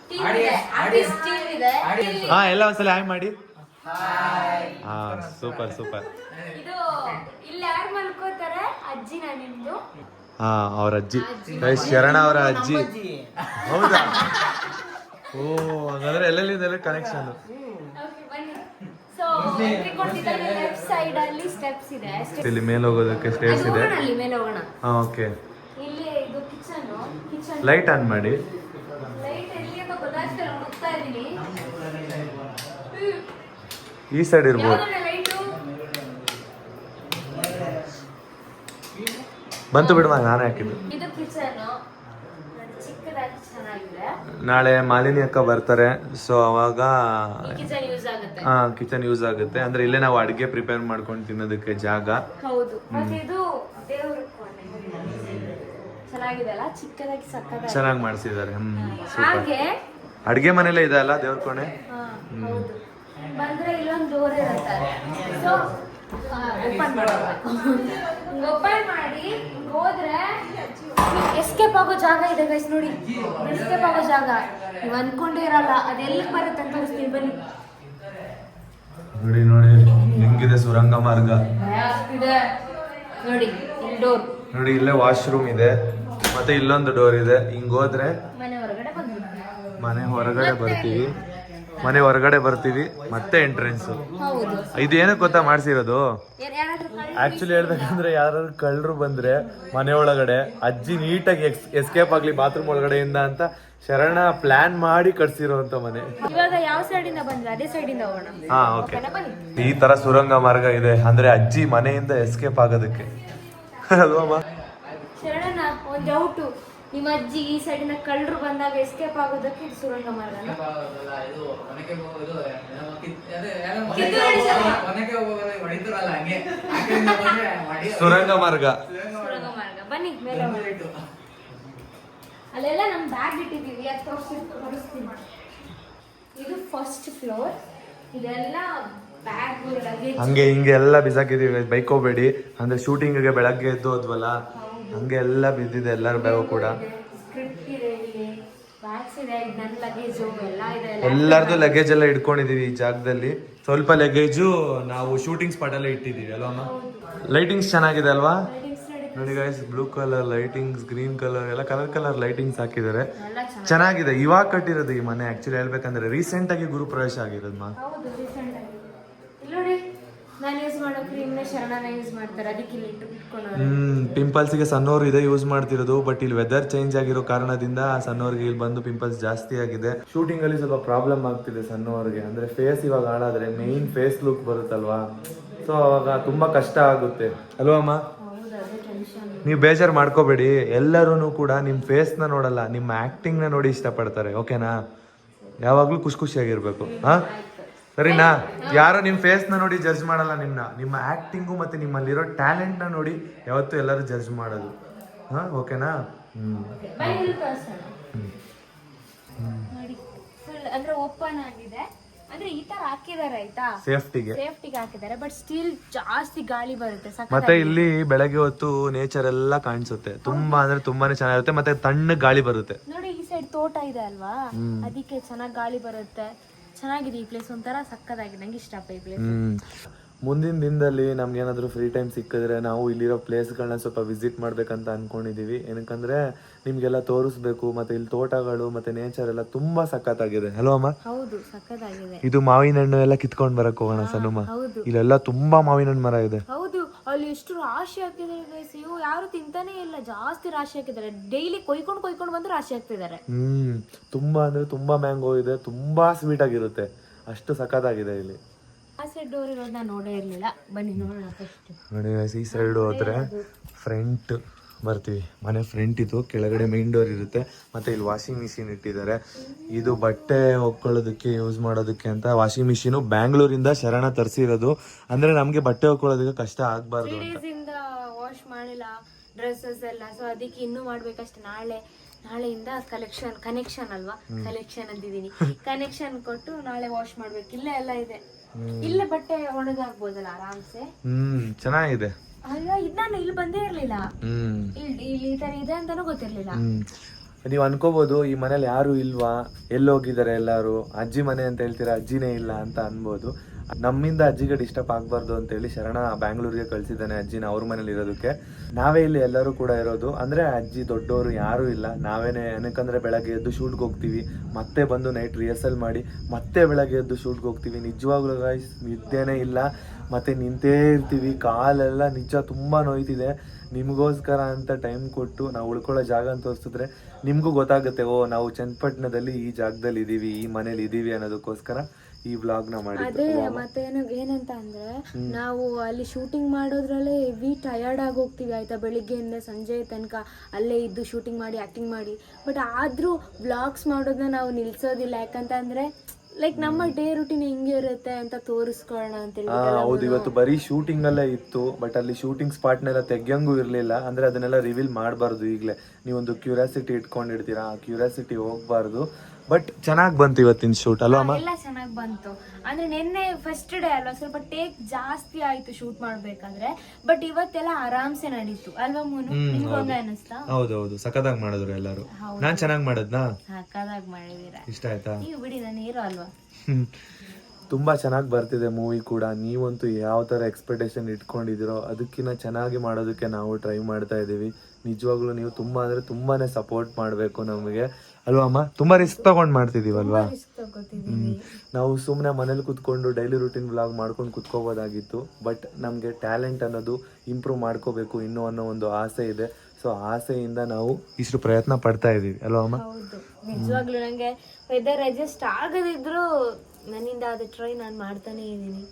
ಟೀಮ್ ಇದೆ, ಆರ್ಟಿಸ್ಟ್ ಟೀಮ್ ಇದೆ. ಹಾ, ಎಲ್ಲ ಒಂದ್ಸಲ ಹಾಯ್ ಮಾಡಿ. ಹಾ, ಸೂಪರ್ ಸೂಪರ್. ಇದು ಇಲ್ಲಿ ಯಾರು ಮಲ್ಕೋತಾರೆ? ಅಜ್ಜಿನ ನಿಮ್ದು? ಹಾ, ಅವ್ರ ಅಜ್ಜಿ, ಶರಣ ಅವರ ಅಜ್ಜಿ. ಹೌದಾ? ಓ, ಹಂಗಂದ್ರೆ ಎಲ್ಲೆಲ್ಲಿಂದ ಕನೆಕ್ಷನ್. ಓಕೆ, ಬನ್ನಿ. ಸೊ ಎಂಟ್ರಿ ಕೊಡ್ತಿದ್ದಂಗೆ ಲೆಫ್ಟ್ ಸೈಡ್ ಅಲ್ಲಿ ಸ್ಟೆಪ್ಸ್ ಇದೆ. ಇಲ್ಲಿ ಮೇಲೆ ಹೋಗೋದಕ್ಕೆ ಸ್ಟೇರ್ಸ್ ಇದೆ. ಅಲ್ಲಿ ಮೇಲೆ ಹೋಗೋಣ. ಹಾ, ಓಕೆ. ಇಲ್ಲಿ ಇದು ಕಿಚನ್. ಲೈಟ್ ಆನ್ ಮಾಡಿ. ಲೈಟ್ ಎಲ್ಲಿ ಅಂತ ಗೊತ್ತಾಗ್ತಿಲ್ಲ, ಹುಡುಕ್ತಾ ಇದೀನಿ. ಈ ಸೈಡ್ ಇರ್ಬೋದು. ಲೈಟು ಬಂತು ಬಿಡುವ, ನಾನೇ ಹಾಕಿದ್ದು. ಇದು ಕಿಚನ್. ಚಿಕ್ಕದಾಗಿ ಚೆನ್ನಾಗಿದೆ. ನಾಳೆ ಮಾಲಿನಿ ಅಕ್ಕ ಬರ್ತಾರೆ, ಸೊ ಅವಾಗ ಕಿಚನ್ ಯೂಸ್ ಆಗುತ್ತೆ. ಕಿಚನ್ ಯೂಸ್ ಆಗುತ್ತೆ. ಅಂದ್ರೆ ಇಲ್ಲೇ ನಾವು ಅಡುಗೆ ಪ್ರಿಪೇರ್ ಮಾಡ್ಕೊಂಡು ತಿನ್ನೋದಕ್ಕೆ ಜಾಗ. ಹೌದು. ಮತ್ತೆ ಇದು ದೇವ್ರ ಕೋಣೆ. ಚೆನ್ನಾಗಿದೆ ಅಲ್ಲ, ಚಿಕ್ಕದಾಗಿ ಸಕ್ಕದಾಗಿ ಚೆನ್ನಾಗಿ ಮಾಡಿಸಿದ್ದಾರೆ. ಹಾಗೆ ಅಡುಗೆ ಮನೆಯಲ್ಲೇ ಇದೆ ಅಲ್ಲ ದೇವ್ರ ಕೋಣೆ. ಹೌದು. ಬಂದ್ರೆ ಇಲ್ಲೊಂದು ಡೋರ್ ಇರುತ್ತೆ. ಸೊ ಓಪನ್ ಮಾಡಬೇಕು. ಓಪನ್ ಮಾಡಿ ಹೋದ್ರೆ ಎಸ್ಕೇಪ್ ಆಗೋ ಜಾಗ ಇದೆ ಗೈಸ್. ನೋಡಿ, ಎಸ್ಕೇಪ್ ಆಗೋ ಜಾಗ ನೀವು ಅನ್ಕೊಂಡೇ ಇರಲ್ಲ. ಅದೆಲ್ಲಿ ಬರುತ್ತೆ ಅಂತ ತೋರಿಸ್ತೀನಿ, ಬನ್ನಿ. ನೋಡಿ ನೋಡಿ ಹೆಂಗಿದೆ ಸುರಂಗ ಮಾರ್ಗ. ಇದೆ ನೋಡಿ, ಡೋರ್. ನೋಡಿ, ಇಲ್ಲೇ ವಾಶ್ರೂಮ್ ಇದೆ, ಮತ್ತೆ ಇಲ್ಲೊಂದು ಡೋರ್ ಇದೆ. ಹಿಂಗ್ ಹೋದ್ರೆ ಮನೆ ಹೊರಗಡೆ ಬಂದ್ಬಿಟ್ಟು ಮನೆ ಹೊರಗಡೆ ಬರ್ತೀವಿ, ಮತ್ತೆ ಎಂಟ್ರೆನ್ಸ್. ಹೌದು. ಇದು ಏನಕ್ಕೆ ಗೊತ್ತಾ ಮಾಡ್ಸಿರೋದು? ಯಾರಾದ್ರೂ ಆಕ್ಚುಲಿ ಹೇಳ್ಬೇಕಂದ್ರೆ ಯಾರಾದ್ರು ಕಳ್ಳರು ಬಂದ್ರೆ ಮನೆ ಒಳಗಡೆ ಅಜ್ಜಿ ನೀಟಾಗಿ ಎಸ್ಕೇಪ್ ಆಗ್ಲಿ ಬಾತ್ರೂಮ್ ಒಳಗಡೆಯಿಂದ ಅಂತ ಶರಣ ಪ್ಲಾನ್ ಮಾಡಿ ಕಟ್ಸಿರೋಂತ ಮನೆ. ಇವಾಗ ಯಾವ ಸೈಡ್ ಇಂದ ಬಂದ್ರೆ ಅದೇ ಸೈಡ್ ಇಂದ ಹೋಗೋಣ. ಹಾ, ಓಕೆ. ಈ ತರ ಸುರಂಗ ಮಾರ್ಗ ಇದೆ, ಅಂದ್ರೆ ಅಜ್ಜಿ ಮನೆಯಿಂದ ಎಸ್ಕೇಪ್ ಆಗೋದಕ್ಕೆ ಅಲ್ವಮ್ಮ? ಶರಣ, ಒಂದ್ ಡೌಟು. ನಿಮ್ಮ ಅಜ್ಜಿ ಈ ಸೈಡಿನ ಕಳ್ಳರು ಬಂದಾಗ ಎಸ್ಕೇಪ್ ಆಗೋದಕ್ಕೆ ಇದು ಸುರಂಗ ಮಾರ್ಗ. ಇದು ಮನೆಗೆ ಹೋಗೋದು ಸುರಂಗ ಮಾರ್ಗ. ಸುರಂಗ ಮಾರ್ಗ. ಬನ್ನಿ ಮೇಲೆ ಹೋಗೋಣ. ಅಲ್ಲೆಲ್ಲ ನಮ್ ಬ್ಯಾಗ್ ಇಟ್ಟಿದೀವಿ, ಅದು ತೋರಿಸ್ತೀನಿ. ಇದು ಫಸ್ಟ್ ಫ್ಲೋರ್. ಇದೆಲ್ಲ ಬ್ಯಾಗ್, ಲಗೇಜ್, ಹಂಗೆ ಹಿಂಗೆ ಎಲ್ಲ ಬಿಸಾಕಿದೀವಿ, ಬೈಕೋಬೇಡಿ. ಅಂದ್ರೆ ಶೂಟಿಂಗ್ಗೆ ಬೆಳಗ್ಗೆ ಎದ್ದು ಹೋದ್ವಲ್ಲ, ಹಂಗೆ ಎಲ್ಲ ಬಿದ್ದಿದೆ ಎಲ್ಲರ ಬ್ಯಾಗು ಕೂಡ. ಸ್ಕ್ರಿಪ್ಟ್ ಇದೆ, ಇಲ್ಲಿ ಬ್ಯಾಗ್ಸ್ ಇದೆ, ನನ್ನ ಲಗೇಜು ಎಲ್ಲ ಇದೆ. ಎಲ್ಲರದು ಲಗೇಜ್ ಎಲ್ಲ ಇಟ್ಕೊಂಡಿದೀವಿ ಈ ಜಾಗದಲ್ಲಿ. ಸ್ವಲ್ಪ ಲಗೇಜು ನಾವು ಶೂಟಿಂಗ್ ಸ್ಪಾಟ್ ಅಲ್ಲೇ ಇಟ್ಟಿದೀವಿ ಅಲ್ವಮ್ಮ? ಲೈಟಿಂಗ್ಸ್ ಚೆನ್ನಾಗಿದೆ ಅಲ್ವಾ? ನೋಡಿ guys, blue colour lightings, green colour ಎಲ್ಲ ಕಲರ್ ಲೈಟಿಂಗ್ಸ್ ಹಾಕಿದ್ದಾರೆ. ಚೆನ್ನಾಗಿದೆ. ಇವಾಗ ಕಟ್ಟಿರೋದು ಈ ಮನೆ. ಆಕ್ಚುಲಿ ಹೇಳ್ಬೇಕಂದ್ರೆ ರೀಸೆಂಟ್ ಆಗಿ ಗುರುಪ್ರವೇಶ ಆಗಿರೋದು ಮಾ. ಹೌದು, ರೀಸೆಂಟ್ ಆಗಿ. ಇಲ್ಲಿ ನೋಡಿ, ನಾನು ಯೂಸ್ ಮಾಡೋ ಕ್ರೀಮ್ನ ಶರಣನ ಯೂಸ್ ಮಾಡ್ತಾರೆ, ಅದಕ್ಕೆ ಇಲ್ಲಿ ಇಟ್ಕೊಂಡು. ಪಿಂಪಲ್ಸ್ಗೆ ಸಣ್ಣವ್ರು ಇದೇ ಯೂಸ್ ಮಾಡ್ತಿರೋದು. ಬಟ್ ಇಲ್ಲಿ ವೆದರ್ ಚೇಂಜ್ ಆಗಿರೋ ಕಾರಣದಿಂದ ಸಣ್ಣವ್ರಿಗೆ ಇಲ್ಲಿ ಬಂದು ಪಿಂಪಲ್ಸ್ ಜಾಸ್ತಿ ಆಗಿದೆ. ಶೂಟಿಂಗ್ ಅಲ್ಲಿ ಸ್ವಲ್ಪ ಪ್ರಾಬ್ಲಮ್ ಆಗ್ತಿದೆ ಸಣ್ಣವ್ರಿಗೆ. ಅಂದ್ರೆ ಫೇಸ್ ಇವಾಗ ಹಾಳಾದ್ರೆ ಮೇನ್ ಫೇಸ್ ಲುಕ್ ಬರುತ್ತಲ್ವಾ, ಸೊ ಅವಾಗ ತುಂಬಾ ಕಷ್ಟ ಆಗುತ್ತೆ ಅಲ್ವಮ್ಮ? ನೀವು ಬೇಜಾರು ಮಾಡ್ಕೋಬೇಡಿ. ಎಲ್ಲರೂ ಕೂಡ ನಿಮ್ಮ ಫೇಸ್ನ ನೋಡಲ್ಲ, ನಿಮ್ಮ ಆ್ಯಕ್ಟಿಂಗ್ನ ನೋಡಿ ಇಷ್ಟಪಡ್ತಾರೆ. ಓಕೆನಾ? ಯಾವಾಗಲೂ ಖುಷಿಯಾಗಿರ್ಬೇಕು. ಹಾಂ, ಸರಿನಾ? ಯಾರು ನಿಮ್ಮ ಫೇಸ್ನ ನೋಡಿ ಜಡ್ಜ್ ಮಾಡಲ್ಲ ನಿಮ್ಮನ್ನ, ನಿಮ್ಮ ಆ್ಯಕ್ಟಿಂಗು ಮತ್ತು ನಿಮ್ಮಲ್ಲಿರೋ ಟ್ಯಾಲೆಂಟ್ನ ನೋಡಿ ಯಾವತ್ತೂ ಎಲ್ಲರೂ ಜಡ್ಜ್ ಮಾಡೋದು. ಹಾಂ, ಓಕೆನಾ? ನೋಡಿ ಫುಲ್ ಅಂದ್ರೆ ಓಪನ್ ಆಗಿದೆ, ಅಂದ್ರೆ ಈ ತರ ಹಾಕಿದಾರೆ ಆಯ್ತಾ, ಸೇಫ್ಟಿಗೆ ಹಾಕಿದ್ದಾರೆ. ಬಟ್ ಸ್ಟಿಲ್ ಜಾಸ್ತಿ ಗಾಳಿ ಬರುತ್ತೆ. ಮತ್ತೆ ಇಲ್ಲಿ ಬೆಳಗ್ಗೆ ಹೊತ್ತು ನೇಚರ್ ಎಲ್ಲ ಕಾಣಿಸುತ್ತೆ, ತುಂಬಾ ಅಂದ್ರೆ ತುಂಬಾನೇ ಚೆನ್ನಾಗಿರುತ್ತೆ. ಮತ್ತೆ ತಣ್ಣ ಗಾಳಿ ಬರುತ್ತೆ. ನೋಡಿ ಈ ಸೈಡ್ ತೋಟ ಇದೆ ಅಲ್ವಾ, ಅದಕ್ಕೆ ಚೆನ್ನಾಗಿ ಗಾಳಿ ಬರುತ್ತೆ. ಚೆನ್ನಾಗಿದೆ ಈ ಪ್ಲೇಸ್, ಒಂಥರ ಸಕ್ಕದಾಗಿದೆ. ನಂಗೆ ಇಷ್ಟಪ್ಪ ಈ ಪ್ಲೇಸ್. ಮುಂದಿನ ದಿನದಲ್ಲಿ ನಮ್ಗೆ ಏನಾದರೂ ಫ್ರೀ ಟೈಮ್ ಸಿಕ್ಕಿದ್ರೆ ನಾವು ಇಲ್ಲಿರೋ ಪ್ಲೇಸ್ಗಳನ್ನ ಸ್ವಲ್ಪ ವಿಸಿಟ್ ಮಾಡ್ಬೇಕಂತ ಅನ್ಕೊಂಡಿದೀವಿ. ಏನಕ್ಕಂದ್ರೆ ನಿಮ್ಗೆಲ್ಲ ತೋರಿಸ್ಬೇಕು. ಮತ್ತೆ ಇಲ್ಲಿ ತೋಟಗಳು ಮತ್ತೆ ನೇಚರ್ ಎಲ್ಲ ತುಂಬಾ ಸಖತ್ತಾಗಿದೆ ಅಲ್ವಾ ಅಮ್ಮ? ಹೌದು, ಸಕ್ಕದಾಗಿದೆ. ಇದು ಮಾವಿನ ಹಣ್ಣು ಎಲ್ಲ ಕಿತ್ಕೊಂಡ್ ಬರಕ್ ಹೋಗೋಣ ಸಣ್ಣಮ್ಮ. ಇಲ್ಲೆಲ್ಲ ತುಂಬಾ ಮಾವಿನ ಹಣ್ಣು ಮರ ಇದೆ. ಹೌದು, ಅಲ್ಲಿ ಎಷ್ಟು ರಾಶಿ ಹಾಕಿದ್ದಾರೆ ಗೈಸ್. ಇವು ಯಾರು ತಿಂತಾನೆ ಇಲ್ಲ, ಜಾಸ್ತಿ ರಾಶಿ ಹಾಕಿದ್ದಾರೆ. ಡೈಲಿ ಕೊಯ್ಕೊಂಡು ಬಂದು ರಾಶಿ ಹಾಕ್ತಿದ್ದಾರೆ. ತುಂಬಾ ಅಂದ್ರೆ ತುಂಬಾ ಮ್ಯಾಂಗೋ ಇದೆ, ತುಂಬಾ ಸ್ವೀಟ್ ಆಗಿರುತ್ತೆ, ಅಷ್ಟು ಸಖತ್ತಾಗಿದೆ ಇಲ್ಲಿ. ಆ ಸೈಡ್ ಡೋರ್ ಇರೋದು ನಾನು ನೋಡೇ ಇರ್ಲಿಲ್ಲ. ಬನ್ನಿ ನೋಡೋಣ ಫಸ್ಟ್. ನೋಡಿ ಈ ಸೈಡ್ ಹೋದ್ರೆ ಫ್ರಂಟ್ ಬರ್ತೀವಿ. ಮನೆ ಫ್ರಂಟ್ ಇದು, ಕೆಳಗಡೆ ಮೇನ್ ಡೋರ್ ಇರುತ್ತೆ. ಮತ್ತೆ ಇಲ್ಲಿ ವಾಷಿಂಗ್ ಮಿಷಿನ್ ಇಟ್ಟಿದ್ದಾರೆ. ಇದು ಬಟ್ಟೆ ಒಕ್ಕೊಳ್ಳೋದಕ್ಕೆ ಯೂಸ್ ಮಾಡೋದಕ್ಕೆ ಅಂತ ವಾಷಿಂಗ್ ಮಿಷಿನ್ ಬ್ಯಾಂಗ್ಳೂರಿಂದ ಶರಣ ತರಿಸಿರೋದು. ಅಂದ್ರೆ ನಮ್ಗೆ ಬಟ್ಟೆ ಒಕ್ಕೊಳ್ಳೋದಕ್ಕೆ ಕಷ್ಟ ಆಗ್ಬಾರ್ದು ಅಂತ. ವಾಶ್ ಮಾಡಿಲ್ಲ ಡ್ರೆಸ್ಸಸ್ ಎಲ್ಲ, ಸೊ ಅದಕ್ಕೆ ಇನ್ನೂ ಮಾಡ್ಬೇಕಷ್ಟೆ. ನಾಳೆಯಿಂದ ಕನೆಕ್ಷನ್ ಅಲ್ವಾ, ಕಲೆಕ್ಷನ್ ಅಂತಿದ್ದೀನಿ, ಕನೆಕ್ಷನ್ ಕೊಟ್ಟು ನಾಳೆ ವಾಶ್ ಮಾಡ್ಬೇಕು. ಇಲ್ಲೇ ಎಲ್ಲ ಇದೆ, ಇಲ್ಲೇ ಬಟ್ಟೆ ಒಣಗಾಕ್ಬೋದಲ್ಲ ಆರಾಮ್ಸೆ. ಚೆನ್ನಾಗಿದೆ. ಅಯ್ಯೋ, ಇದು ನಾನು ಇಲ್ಲಿ ಬಂದೇ ಇರ್ಲಿಲ್ಲ. ಇಲ್ಲಿ ಈ ತರ ಇದೆ ಅಂತಾನೂ ಗೊತ್ತಿರ್ಲಿಲ್ಲ. ನೀವು ಅನ್ಕೋಬಹುದು ಈ ಮನೇಲಿ ಯಾರು ಇಲ್ವಾ, ಎಲ್ಲೋಗಿದ್ದಾರೆ ಎಲ್ಲಾರು, ಅಜ್ಜಿ ಮನೆ ಅಂತ ಹೇಳ್ತೀರಾ, ಅಜ್ಜಿನೇ ಇಲ್ಲ ಅಂತ ಅನ್ಬೋದು. ನಮ್ಮಿಂದ ಅಜ್ಜಿಗೆ ಡಿಸ್ಟರ್ಬ್ ಆಗ್ಬಾರ್ದು ಅಂತ ಹೇಳಿ ಶರಣ ಬ್ಯಾಂಗ್ಳೂರ್ಗೆ ಕಳ್ಸಿದ್ದಾನೆ ಅಜ್ಜಿನ ಅವ್ರ ಮನೇಲಿ ಇರೋದಕ್ಕೆ. ನಾವೇ ಇಲ್ಲಿ ಎಲ್ಲರೂ ಕೂಡ ಇರೋದು. ಅಂದ್ರೆ ಅಜ್ಜಿ ದೊಡ್ಡವರು ಯಾರು ಇಲ್ಲ, ನಾವೇನೆ. ಏನಕ್ಕಂದ್ರೆ ಬೆಳಗ್ಗೆ ಎದ್ದು ಶೂಟ್ಗೆ ಹೋಗ್ತೀವಿ, ಮತ್ತೆ ಬಂದು ನೈಟ್ ರಿಹರ್ಸಲ್ ಮಾಡಿ ಮತ್ತೆ ಬೆಳಗ್ಗೆ ಎದ್ದು ಶೂಟ್ಗೆ ಹೋಗ್ತೀವಿ. ನಿಜವಾಗ್ಲೂ ಗೈಸ್ ನಿದ್ದೆನೇ ಇಲ್ಲ, ಮತ್ತೆ ನಿಂತೇ ಇರ್ತೀವಿ. ಕಾಲೆಲ್ಲ ನಿಜ ತುಂಬಾ ನೋಯ್ತಿದೆ. ನಿಮಗೋಸ್ಕರ ಅಂತ ಟೈಮ್ ಕೊಟ್ಟು ನಾವು ಉಳ್ಕೊಳ್ಳೋ ಜಾಗ ಅಂತ ತೋರಿಸಿದ್ರೆ ನಿಮಗೂ ಗೊತ್ತಾಗುತ್ತೆ, ಓ ನಾವು ಚನ್ನಪಟ್ಟಣದಲ್ಲಿ ಈ ಜಾಗದಲ್ಲಿ ಇದೀವಿ, ಈ ಮನೇಲಿ ಇದೀವಿ ಅನ್ನೋದಕ್ಕೋಸ್ಕರ ಈ ವ್ಲಾಗ್ ನ ಮಾಡಿ. ಅದೇ ಮತ್ತೆ ಏನಂತ ಅಂದ್ರೆ ನಾವು ಅಲ್ಲಿ ಶೂಟಿಂಗ್ ಮಾಡೋದ್ರಲ್ಲೇ ಹೆವಿ ಟಯರ್ಡ್ ಆಗಿ ಹೋಗ್ತೀವಿ ಆಯ್ತಾ, ಬೆಳಿಗ್ಗೆಯಿಂದ ಸಂಜೆ ತನಕ ಅಲ್ಲೇ ಇದ್ದು ಶೂಟಿಂಗ್ ಮಾಡಿ ಆಕ್ಟಿಂಗ್ ಮಾಡಿ. ಬಟ್ ಆದ್ರೂ ವ್ಲಾಗ್ಸ್ ಮಾಡೋದನ್ನ ನಾವು ನಿಲ್ಸೋದಿಲ್ಲ. ಯಾಕಂತಂದ್ರೆ ಲೈಕ್ ನಮ್ಮ ಡೇ ರೂಟೀನ್ ಹಿಂಗೆ ಇರುತ್ತೆ ಅಂತ ತೋರಿಸ್ಕೊಳ್ಳೋಣ ಅಂತ. ಹೌದು, ಇವತ್ತು ಬರೀ ಶೂಟಿಂಗ್ ಅಲ್ಲೇ ಇತ್ತು. ಬಟ್ ಅಲ್ಲಿ ಶೂಟಿಂಗ್ ಸ್ಪಾಟ್ನೆಲ್ಲ ತೆಗಿಯಂಗೂ ಇರ್ಲಿಲ್ಲ. ಅಂದ್ರೆ ಅದನ್ನೆಲ್ಲ ರಿವೀಲ್ ಮಾಡಬಾರ್ದು. ಈಗಲೇ ನೀವೊಂದು ಕ್ಯೂರಿಯಾಸಿಟಿ ಇಟ್ಕೊಂಡಿರ್ತೀರಾ, ಆ ಕ್ಯೂರಿಯಾಸಿಟಿ ಹೋಗ್ಬಾರ್ದು. ಬಟ್ ಚೆನ್ನಾಗಿ ಬಂತು ಇವತ್ತಿನ ಶೂಟ್ ಅಲ್ವಾ ಅಮ್ಮ? ಎಲ್ಲ ಚೆನ್ನಾಗಿ ಬಂತು. ಅಂದ್ರೆ ನಿನ್ನೆ ಫಸ್ಟ್ ಡೇ ಅಲ್ವಾ, ಸ್ವಲ್ಪ ಟೇಕ್ ಜಾಸ್ತಿ ಆಯ್ತು ಶೂಟ್ ಮಾಡ್ಬೇಕಾದ್ರೆ. ಬಟ್ ಇವತ್ತೆಲ್ಲ ಆರಾಮ್ಸೆ ನಡೀತು ಅಲ್ವಾ ಮೂನು? ನಿಮ್ಗೆ ಹಂಗ ಅನಿಸ್ತಾ? ಹೌದೌದು, ಸಖತ್ತಾಗಿ ಮಾಡಿದ್ರು ಎಲ್ಲರೂ. ನಾನ್ ಚೆನ್ನಾಗಿ ಮಾಡದ್ನಾ? ಸಖತ್ತಾಗಿ ಮಾಡಿದೀರಾ. ಇಷ್ಟ ಆಯ್ತಾ? ನೀವು ಬಿಡಿ, ನಾನು ಹೀರೋ ಅಲ್ವಾ. ತುಂಬಾ ಚೆನ್ನಾಗಿ ಬರ್ತಿದೆ ಮೂವಿ ಕೂಡ. ನೀವಂತೂ ಯಾವ ತರ ಎಕ್ಸ್ಪೆಕ್ಟೇಷನ್ ಇಟ್ಕೊಂಡಿದಿರೋ ಅದಕ್ಕಿಂತ ಚೆನ್ನಾಗಿ ಮಾಡೋದಕ್ಕೆ ನಾವು ಟ್ರೈ ಮಾಡ್ತಾ ಇದೀವಿ. ನಿಜವಾಗ್ಲೂ ನೀವು ತುಂಬಾ ಅಂದ್ರೆ ತುಂಬಾನೇ ಸಪೋರ್ಟ್ ಮಾಡ್ಬೇಕು ನಮಗೆ ಅಲ್ವಾ ಅಮ್ಮ? ತುಂಬಾ ರಿಸ್ಕ್ ತಗೊಂಡ್ ಮಾಡ್ತಿದೀವಲ್ವಾ? ನಾವು ಸುಮ್ಮನೆ ಮನೇಲಿ ಕುತ್ಕೊಂಡು ಡೈಲಿ ರೂಟೀನ್ ವ್ಲಾಗ್ ಮಾಡ್ಕೊಂಡು ಕುತ್ಕೋಬೋದಾಗಿತ್ತು. ಬಟ್ ನಮ್ಗೆ ಟ್ಯಾಲೆಂಟ್ ಅನ್ನೋದು ಇಂಪ್ರೂವ್ ಮಾಡ್ಕೋಬೇಕು ಇನ್ನೂ ಅನ್ನೋ ಒಂದು ಆಸೆ ಇದೆ. ಸೊ ಆಸೆಯಿಂದ ನಾವು ಇಷ್ಟು ಪ್ರಯತ್ನ ಪಡ್ತಾ ಇದೀವಿ ಅಲ್ವಾ ಅಮ್ಮ? ಹೌದು, ನಿಜವಾಗ್ಲೂ ನಂಗೆ ವೆದರ್ ಅಡ್ಜಸ್ಟ್ ಆಗದಿದ್ರು ನನ್ನಿಂದ ಅದು ಟ್ರೈ ನಾನು ಮಾಡ್ತಾನೆ ಇದೀನಿ.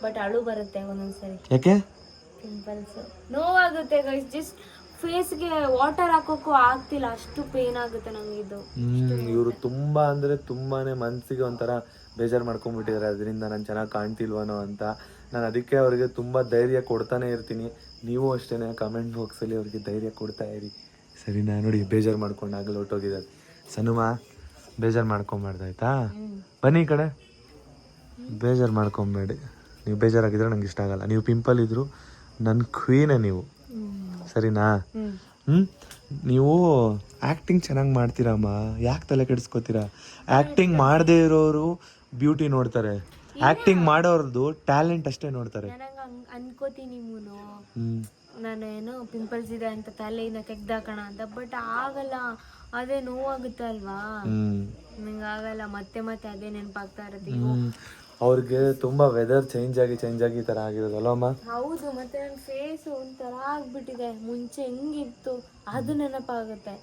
ಬಟ್ ಅಳು ಬರುತ್ತೆ ಒಂದೊಂದ್ಸರಿ. ಯಾಕೆ? ಪಿಂಪಲ್ಸ್ ನೋವಾಗುತ್ತೆ ಗೈಸ್. ಜಸ್ಟ್ ಫೇಸ್ಗೆ ವಾಟರ್ ಹಾಕೋಕ್ಕೂ ಆಗ್ತಿಲ್ಲ, ಅಷ್ಟು ಪೇನ್ ಆಗುತ್ತೆ ನಂಗಿದು. ಇವರು ತುಂಬಾ ಅಂದ್ರೆ ತುಂಬಾನೇ ಮನ್ಸಿಗೆ ಒಂಥರ ಬೇಜಾರು ಮಾಡ್ಕೊಂಡ್ಬಿಟ್ಟಿದ್ದಾರೆ. ಅದರಿಂದ ನಾನು ಚೆನ್ನಾಗಿ ಕಾಣ್ತಿಲ್ವನೋ ಅಂತ. ನಾನು ಅದಕ್ಕೆ ಅವ್ರಿಗೆ ತುಂಬಾ ಧೈರ್ಯ ಕೊಡ್ತಾನೆ ಇರ್ತೀನಿ. ನೀವು ಅಷ್ಟೇನೆ ಕಮೆಂಟ್ ಬಾಕ್ಸಲ್ಲಿ ಅವ್ರಿಗೆ ಧೈರ್ಯ ಕೊಡ್ತಾ ಇರಿ ಸರಿನಾ? ನೋಡಿ ಬೇಜಾರು ಮಾಡ್ಕೊಂಡು ಆಗಲ್ಲ ಹೊಟ್ಟೋಗಿದ್ದಾರೆ. ಸನುಮ ಬೇಜಾರು ಮಾಡ್ಕೊಂಬಾರ್ದಾಯ್ತಾ? ಬನ್ನಿ ಈ ಕಡೆ. ಬೇಜಾರು ಮಾಡ್ಕೊಂಬೇಡಿ. ನೀವು ಬೇಜಾರಾಗಿದ್ರೆ ನಂಗೆ ಇಷ್ಟ ಆಗಲ್ಲ. ನೀವು ಪಿಂಪಲ್ ಇದ್ರು ನನ್ನ ಕ್ವೀನೇ ನೀವು, ಸರಿನಾ? ನೀವು ಆ್ಯಕ್ಟಿಂಗ್ ಚೆನ್ನಾಗಿ ಮಾಡ್ತೀರಮ್ಮ, ಯಾಕೆ ತಲೆ ಕೆಡಿಸ್ಕೋತೀರಾ? ಆ್ಯಕ್ಟಿಂಗ್ ಮಾಡದೇ ಇರೋರು ಬ್ಯೂಟಿ ನೋಡ್ತಾರೆ, ಆ್ಯಕ್ಟಿಂಗ್ ಮಾಡೋರ್ದು ಟ್ಯಾಲೆಂಟ್ ಅಷ್ಟೇ ನೋಡ್ತಾರೆ. ಅನ್ಕೋತೀನಿ ಮೂನು, ನಾನು ಏನೋ ಪಿಂಪಲ್ಸ್ ಇದೆ ಅಂತ ತಲೆಯಿಂದ ತೆಗ್ದಾಕೋಣ ಅಂತ. ಬಟ್ ಆಗಲ್ಲ, ಅದೇ ನೋವಾಗುತ್ತೆ ಅಲ್ವಾ, ನಂಗೆ ಆಗಲ್ಲ. ಮತ್ತೆ ಮತ್ತೆ ಅದೇ ನೆನಪಾಗ್ತಾ ಇರುತ್ತೆ. ಅವ್ರಿಗೆ ತುಂಬಾ ವೆದರ್ ಚೇಂಜ್ ಆಗಿ ಈ ತರ ಆಗಿರೋದಲ್ವಮ್ಮ? ಹೌದು, ಮತ್ತೆ ನನ್ನ ಫೇಸ್ ಒಂಥರ ಆಗ್ಬಿಟ್ಟಿದೆ. ಮುಂಚೆ ಹೆಂಗಿತ್ತು ಅದು ನೆನಪಾಗುತ್ತೆ.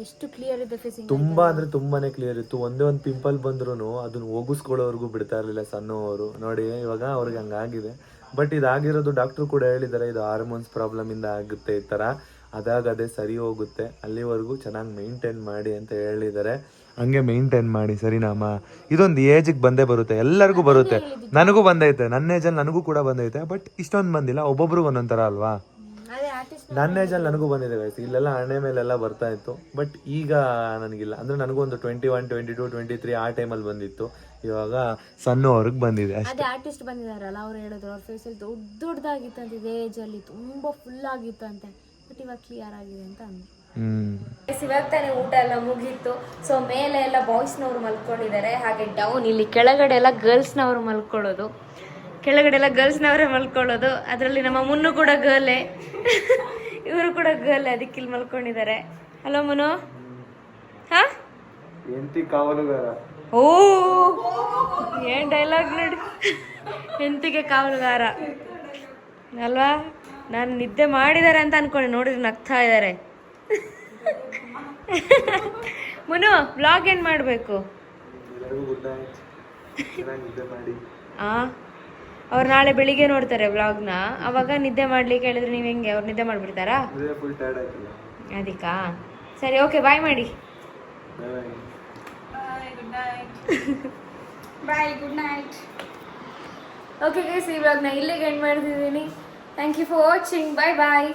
ಎಷ್ಟು ಕ್ಲಿಯರ್ ಇದೆ ಫೇಸ್. ತುಂಬಾ ಅಂದ್ರೆ ತುಂಬಾನೇ ಕ್ಲಿಯರ್ ಇತ್ತು. ಒಂದೇ ಒಂದು ಪಿಂಪಲ್ ಬಂದ್ರು ಅದನ್ನ ಹೋಗಿಸ್ಕೊಳ್ಳೋವರೆಗೂ ಬಿಡ್ತಾ ಇರ್ಲಿಲ್ಲ ಸಣ್ಣವರು. ನೋಡಿ ಇವಾಗ ಅವ್ರಿಗೆ ಹಂಗಾಗಿದೆ. ಬಟ್ ಇದಾಗಿರೋದು ಡಾಕ್ಟರ್ ಕೂಡ ಹೇಳಿದ್ದಾರೆ, ಇದು ಹಾರ್ಮೋನ್ಸ್ ಪ್ರಾಬ್ಲಮ್ ಇಂದ ಆಗುತ್ತೆ ಈ ತರ. ಅದಾಗದೇ ಸರಿ ಹೋಗುತ್ತೆ. ಅಲ್ಲಿವರೆಗೂ ಚೆನ್ನಾಗಿ ಮೇಂಟೈನ್ ಮಾಡಿ ಅಂತ ಹೇಳಿದ್ದಾರೆ. ಹಂಗೆ ಮೇಂಟೈನ್ ಮಾಡಿ ಸರಿನಾಮ. ಇದೊಂದು ಏಜಿಗೆ ಬಂದೇ ಬರುತ್ತೆ, ಎಲ್ಲರಿಗೂ ಬರುತ್ತೆ. ನನಗೂ ಬಂದೈತೆ, ನನ್ನ ಏಜಲ್ಲಿ ನನಗೂ ಕೂಡ ಬಂದೈತೆ. ಬಟ್ ಇಷ್ಟೊಂದು ಬಂದಿಲ್ಲ, ಒಬ್ಬೊಬ್ರಿಗೆ ಒಂದೊಂದು ಥರ ಅಲ್ವಾ. ಅದೇ ಆರ್ಟಿಸ್ಟ್ ನನ್ನ ಏಜಲ್ಲಿ ನನಗೂ ಬಂದಿದೆ ಗೈಸ್, ಇಲ್ಲೆಲ್ಲ ಹಣೆ ಮೇಲೆಲ್ಲ ಬರ್ತಾ ಇತ್ತು. ಬಟ್ ಈಗ ನನಗಿಲ್ಲ, ಅಂದರೆ ನನಗೂ ಒಂದು 21, 22, 23 ಆ ಟೈಮಲ್ಲಿ ಬಂದಿತ್ತು. ಇವಾಗ ಸಣ್ಣ ಅವ್ರಿಗೆ ಬಂದಿದೆ ಅಷ್ಟೇ. ಅದೇ ಆರ್ಟಿಸ್ಟ್ ಬಂದಿದಾರಲ್ಲ, ಅವ್ರು ಹೇಳಿದ್ರು ಅವ್ರ ಫೇಸಲ್ಲಿ ದೊಡ್ಡದಾಗಿತ್ತಂತೆ, ಇದೇ ಏಜಲ್ಲಿ ತುಂಬ ಫುಲ್ ಆಗಿತ್ತಂತೆ. ಬಟ್ ಇವಾಗ ಕ್ಲಿಯರ್ ಆಗಿದೆ ಅಂತ ಅಂದ್ರು. ಇವಾಗ ತಾನೇ ಊಟ ಎಲ್ಲ ಮುಗೀತು. ಸೊ ಮೇಲೆ ಎಲ್ಲ ಬಾಯ್ಸ್ನವ್ರು ಮಲ್ಕೊಂಡಿದ್ದಾರೆ, ಹಾಗೆ ಡೌನ್ ಇಲ್ಲಿ ಕೆಳಗಡೆ ಎಲ್ಲ ಗರ್ಲ್ಸ್ನವ್ರು ಮಲ್ಕೊಳ್ಳೋದು. ಕೆಳಗಡೆ ಎಲ್ಲ ಗರ್ಲ್ಸ್ನವರೇ ಮಲ್ಕೊಳ್ಳೋದು. ಅದರಲ್ಲಿ ನಮ್ಮ ಮುನ್ನು ಕೂಡ ಗರ್ಲೇ, ಇವರು ಕೂಡ ಗರ್ಲ್, ಅದಕ್ಕೆ ಇಲ್ಲಿ ಮಲ್ಕೊಂಡಿದ್ದಾರೆ. ಹಲೋ ಮುನು. ಹಾ ಎಂತಿ ಕಾವಲುಗಾರ. ಓ ಏನ್ ಡೈಲಾಗ್ ನೋಡಿ, ಹೆಂಡತಿಗೆ ಕಾವಲುಗಾರ ಅಲ್ವಾ. ನಾನು ನಿದ್ದೆ ಮಾಡಿದ್ದಾರೆ ಅಂತ ಅನ್ಕೊಂಡೆ, ನೋಡಿದ್ರೆ ನಗ್ತಾ ಇದ್ದಾರೆ. ಮುನು ವ್ಲಾಗ್ ಏನ್ ಮಾಡಬೇಕು? ಅವ್ರು ನಾಳೆ ಬೆಳಿಗ್ಗೆ ನೋಡ್ತಾರೆ ವ್ಲಾಗ್ನ, ಅವಾಗ ನಿದ್ದೆ ಮಾಡ್ಲಿಕ್ಕೆ ಹೇಳಿದ್ರೆ ನೀವು ಹೆಂಗೆ, ಅವ್ರು ನಿದ್ದೆ ಮಾಡ್ಬಿಡ್ತಾರಾ? ಅದಕ್ಕಾ? ಸರಿ, ಓಕೆ, ಬಾಯ್ ಮಾಡಿ. Bye, good night. Okay guys, ಈ ವ್ಲಾಗ್ನ ಇಲ್ಲಿಗೆ ಎಂಡ್ ಮಾಡ್ತಿದ್ದೀನಿ. Thank you for watching. Bye bye.